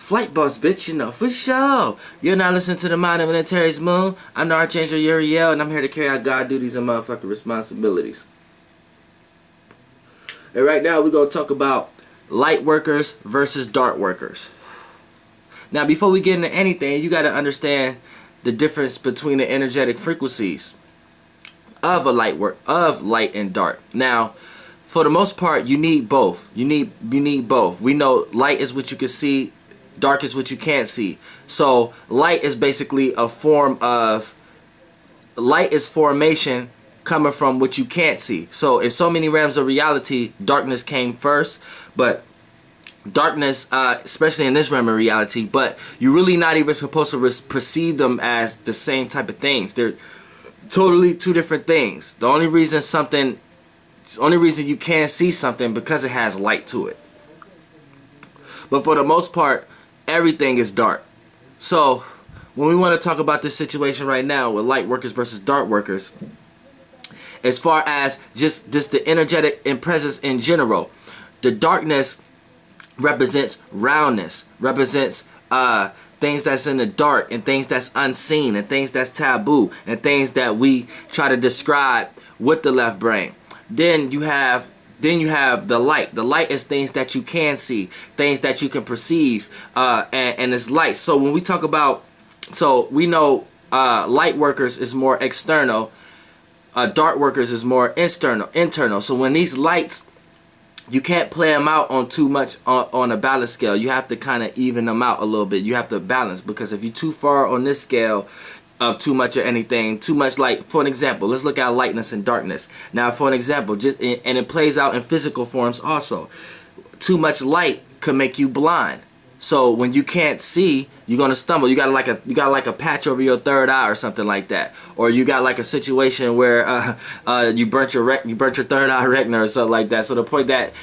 Flight boss, bitch, you know, for sure. You're not listening to the Mind of an Antares Moon. I'm the Archangel Uriel, and I'm here to carry out God duties and motherfucking responsibilities. And right now, we're going to talk about light workers versus dark workers. Now, before we get into anything, you got to understand the difference between the energetic frequencies of light and dark. Now, for the most part, you need both. You need both. We know light is what you can see, dark is what you can't see. So light is basically a form of, light is formation coming from what you can't see. So in so many realms of reality, darkness came first, but darkness, especially in this realm of reality, but you're really not even supposed to perceive them as the same type of things. They're totally two different things. The only reason you can see something because it has light to it. But for the most part, everything is dark. So when we want to talk about this situation right now with light workers versus dark workers, as far as just the energetic and presence in general, the darkness represents roundness, represents things that's in the dark and things that's unseen and things that's taboo and things that we try to describe with the left brain. Then you have the light. The light is things that you can see, things that you can perceive, and it's light. So when we talk about, so we know light workers is more external, dark workers is more internal. So when these lights, you can't play them out on too much on a balance scale. You have to kind of even them out a little bit. You have to balance, because if you're too far on this scale of too much of anything, too much light. For an example, let's look at lightness and darkness. Now, for an example, and it plays out in physical forms also. Too much light can make you blind. So when you can't see, you're gonna stumble. You got like a patch over your third eye or something like that, or you got like a situation where you burnt your third eye retina or something like that. So the point that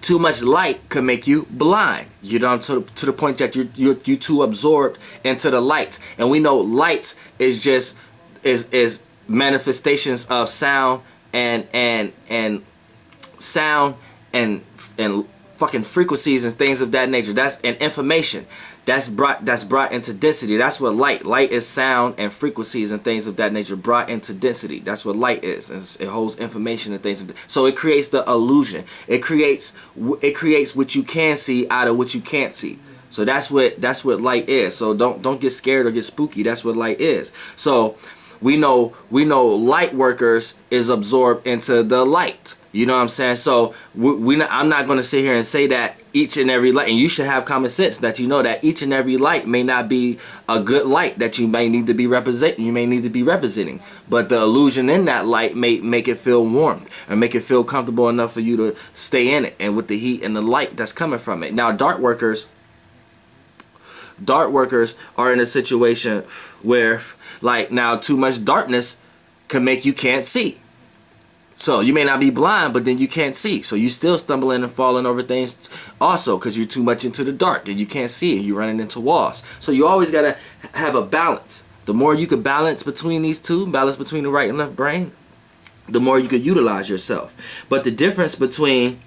too much light can make you blind. You know, to the point that you're too absorbed into the lights. And we know lights is just is manifestations of sound and sound and fucking frequencies and things of that nature. That's and information that's brought into density. That's what light is. Sound and frequencies and things of that nature brought into density. That's what light is. It holds information and things. So it creates the illusion. It creates what you can see out of what you can't see. So that's what light is. So don't get scared or get spooky. That's what light is. So we know light workers is absorbed into the light. You know what I'm saying? So I'm not going to sit here and say that each and every light, and you should have common sense that you know that each and every light may not be a good light that you may need to be representing. You may need to be representing, but the illusion in that light may make it feel warm and make it feel comfortable enough for you to stay in it, and with the heat and the light that's coming from it. Now, dark workers are in a situation where, like, now too much darkness can make you can't see. So you may not be blind, but then you can't see. So you still stumbling and falling over things also because you're too much into the dark and you can't see and you're running into walls. So you always got to have a balance. The more you could balance between these two, balance between the right and left brain, the more you could utilize yourself. But the difference between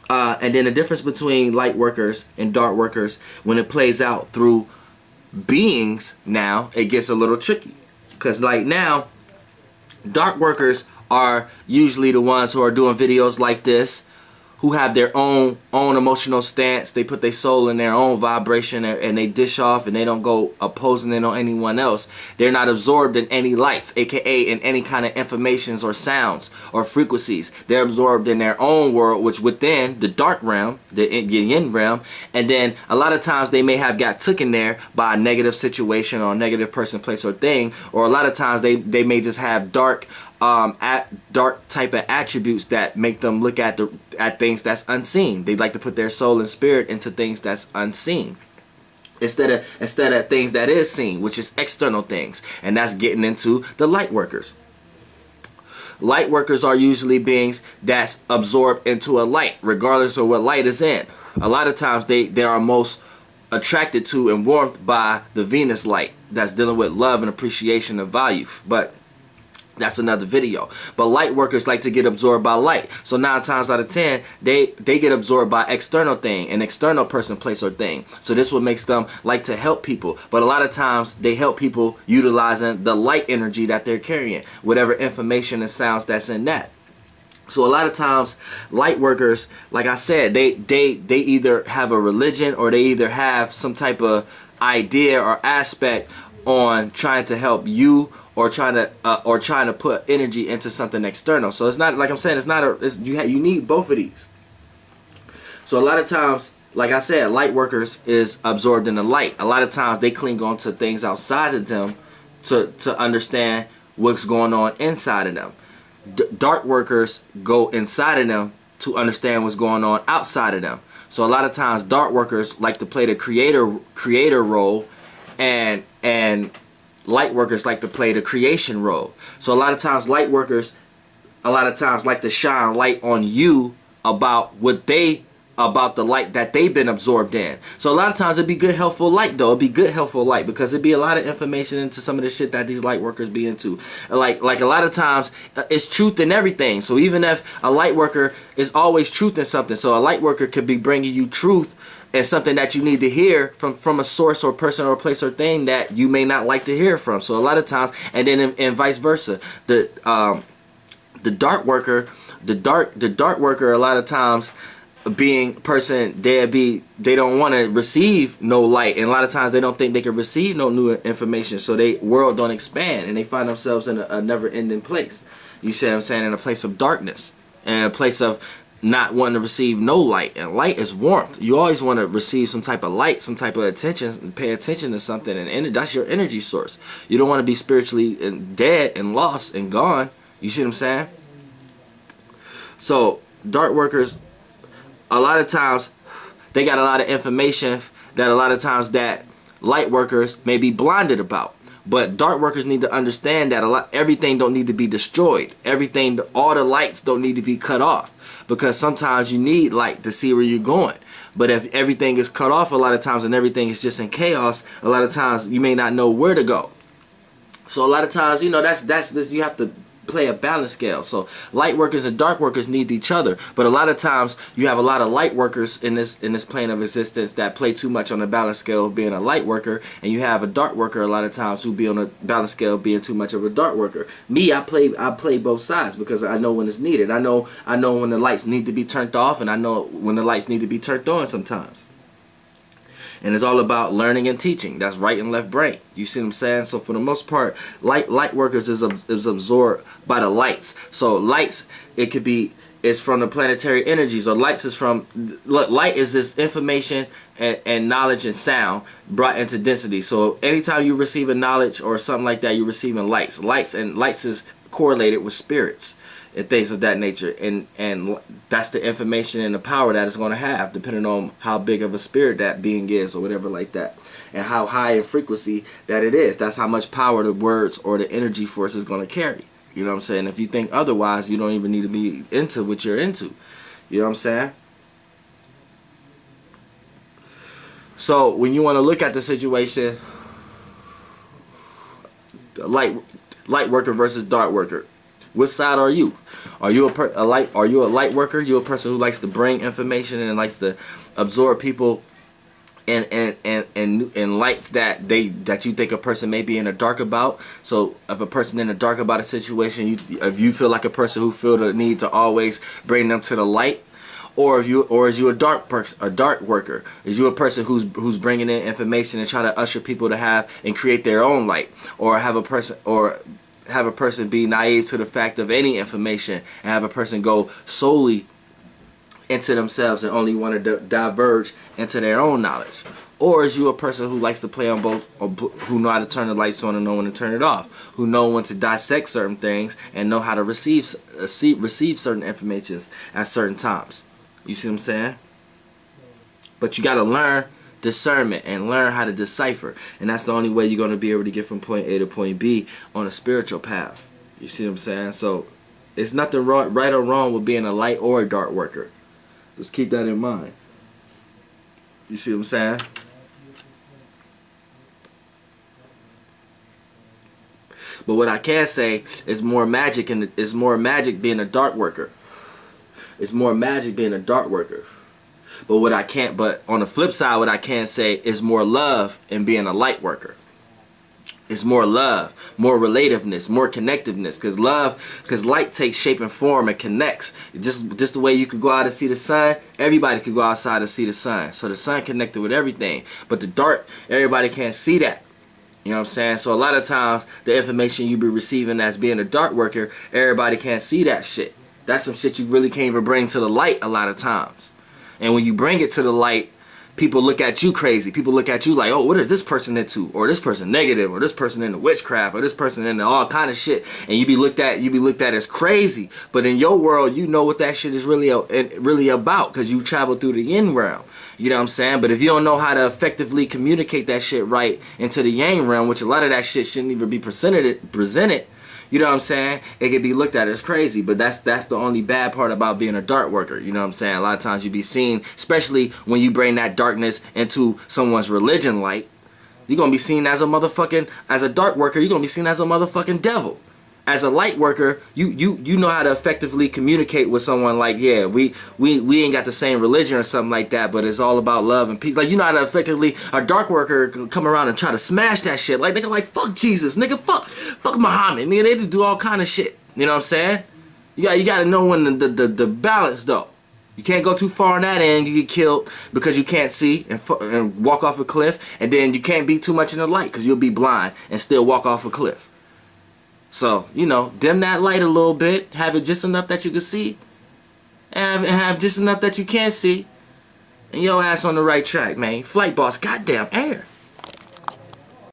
the difference between light workers and dark workers, when it plays out through beings, now it gets a little tricky. Because like now, dark workers are usually the ones who are doing videos like this, who have their own emotional stance. They put their soul in their own vibration and they dish off, and they don't go opposing it on anyone else. They're not absorbed in any lights, aka in any kind of informations or sounds or frequencies. They're absorbed in their own world, which within the dark realm, the yin realm. And then a lot of times they may have got taken there by a negative situation or a negative person, place, or thing. Or a lot of times they may just have dark type of attributes that make them look at things that's unseen. They like to put their soul and spirit into things that's unseen instead of things that is seen, which is external things. And that's getting into the light workers. Light workers are usually beings that's absorbed into a light, regardless of what light is in. A lot of times they are most attracted to and warmed by the Venus light that's dealing with love and appreciation of value. But That's another video. But light workers like to get absorbed by light. So 9 times out of 10, they get absorbed by external thing, an external person, place, or thing. So this what makes them like to help people. But a lot of times they help people utilizing the light energy that they're carrying, whatever information and sounds that's in that. So a lot of times light workers, like I said, they either have a religion or they either have some type of idea or aspect on trying to help you, or trying to put energy into something external. So it's not, like I'm saying, it's not you need both of these. So a lot of times, like I said, light workers is absorbed in the light. A lot of times they cling on to things outside of them to understand what's going on inside of them. Dark workers go inside of them to understand what's going on outside of them. So a lot of times dark workers like to play the creator role, and light workers like to play the creation role. So a lot of times light workers like to shine light on you about the light that they've been absorbed in. So a lot of times it'd be good helpful light though. It'd be good helpful light because it'd be a lot of information into some of the shit that these light workers be into. Like a lot of times it's truth in everything. So even if a light worker is always truth in something, so a light worker could be bringing you truth and something that you need to hear from a source or person or place or thing that you may not like to hear from. So a lot of times, and then and vice versa, the dark worker a lot of times, being a person, they don't want to receive no light, and a lot of times they don't think they can receive no new information, so they world don't expand, and they find themselves in a never-ending place. You see what I'm saying? In a place of darkness, and a place of not wanting to receive no light. And light is warmth. You always want to receive some type of light, some type of attention, and pay attention to something, and that's your energy source. You don't want to be spiritually dead and lost and gone. You see what I'm saying? So dark workers, a lot of times they got a lot of information that a lot of times that light workers may be blinded about. But dark workers need to understand that everything don't need to be destroyed. Everything, all the lights don't need to be cut off, because sometimes you need light to see where you're going. But if everything is cut off a lot of times and everything is just in chaos, a lot of times you may not know where to go. So a lot of times, you know, that's you have to play a balance scale. So light workers and dark workers need each other, but a lot of times you have a lot of light workers in this plane of existence that play too much on the balance scale of being a light worker, and you have a dark worker a lot of times who be on a balance scale of being too much of a dark worker. Me, I play both sides because I know when it's needed. I know when the lights need to be turned off, and I know when the lights need to be turned on sometimes. And it's all about learning and teaching. That's right and left brain. You see what I'm saying? So for the most part, light workers is absorbed by the lights. So lights, it's from the planetary energies, or lights is from, look, light is this information and knowledge and sound brought into density. So anytime you receive a knowledge or something like that, you're receiving lights. Lights is correlated with spirits and things of that nature, and that's the information and the power that it's going to have, depending on how big of a spirit that being is, or whatever like that, and how high in frequency that it is. That's how much power the words or the energy force is going to carry. You know what I'm saying? If you think otherwise, you don't even need to be into what you're into. You know what I'm saying? So when you want to look at the situation, light worker versus dark worker, which side are you? Are you a light worker? You a person who likes to bring information and likes to absorb people and lights that you think a person may be in the dark about. So if a person in the dark about a situation, if you feel like a person who feel the need to always bring them to the light, or is you a dark person, a dark worker? Is you a person who's bringing in information and try to usher people to have and create their own light, or have a person be naive to the fact of any information and have a person go solely into themselves and only want to diverge into their own knowledge? Or is you a person who likes to play on both, or who know how to turn the lights on and know when to turn it off, who know when to dissect certain things and know how to receive certain information at certain times? You see what I'm saying? But you got to learn discernment and learn how to decipher, and that's the only way you're going to be able to get from point A to point B on a spiritual path. You see what I'm saying? So it's nothing wrong, right or wrong with being a light or a dark worker. Just keep that in mind. You see what I'm saying? But what I can say is more magic, and it's more magic being a dark worker. It's more magic being a dark worker. But what I can't, but on the flip side, what I can say is more love in being a light worker. It's more love, more relativeness, more connectiveness. Because light takes shape and form and connects. Just the way you could go out and see the sun, everybody could go outside and see the sun. So the sun connected with everything. But the dark, everybody can't see that. You know what I'm saying? So a lot of times, the information you be receiving as being a dark worker, everybody can't see that shit. That's some shit you really can't even bring to the light a lot of times. And when you bring it to the light, people look at you crazy. People look at you like, oh, what is this person into? Or this person negative, or this person into witchcraft, or this person into all kind of shit. And you be looked at as crazy. But in your world, you know what that shit is really about, because you travel through the yin realm. You know what I'm saying? But if you don't know how to effectively communicate that shit right into the yang realm, which a lot of that shit shouldn't even be presented, you know what I'm saying? It could be looked at as crazy, but that's the only bad part about being a dark worker. You know what I'm saying? A lot of times you be seen, especially when you bring that darkness into someone's religion light, you're going to be seen as as a dark worker, you're going to be seen as a motherfucking devil. As a light worker, you know how to effectively communicate with someone like, yeah, we ain't got the same religion or something like that, but it's all about love and peace. Like, you know how to effectively, a dark worker can come around and try to smash that shit. Like, nigga, like, fuck Jesus, nigga, fuck Muhammad, nigga, they do all kind of shit. You know what I'm saying? You got to know when the balance, though. You can't go too far on that end, you get killed because you can't see and walk off a cliff, and then you can't be too much in the light because you'll be blind and still walk off a cliff. So, you know, dim that light a little bit, have it just enough that you can see, and have just enough that you can't see, and your ass on the right track, man. Flight boss, goddamn air.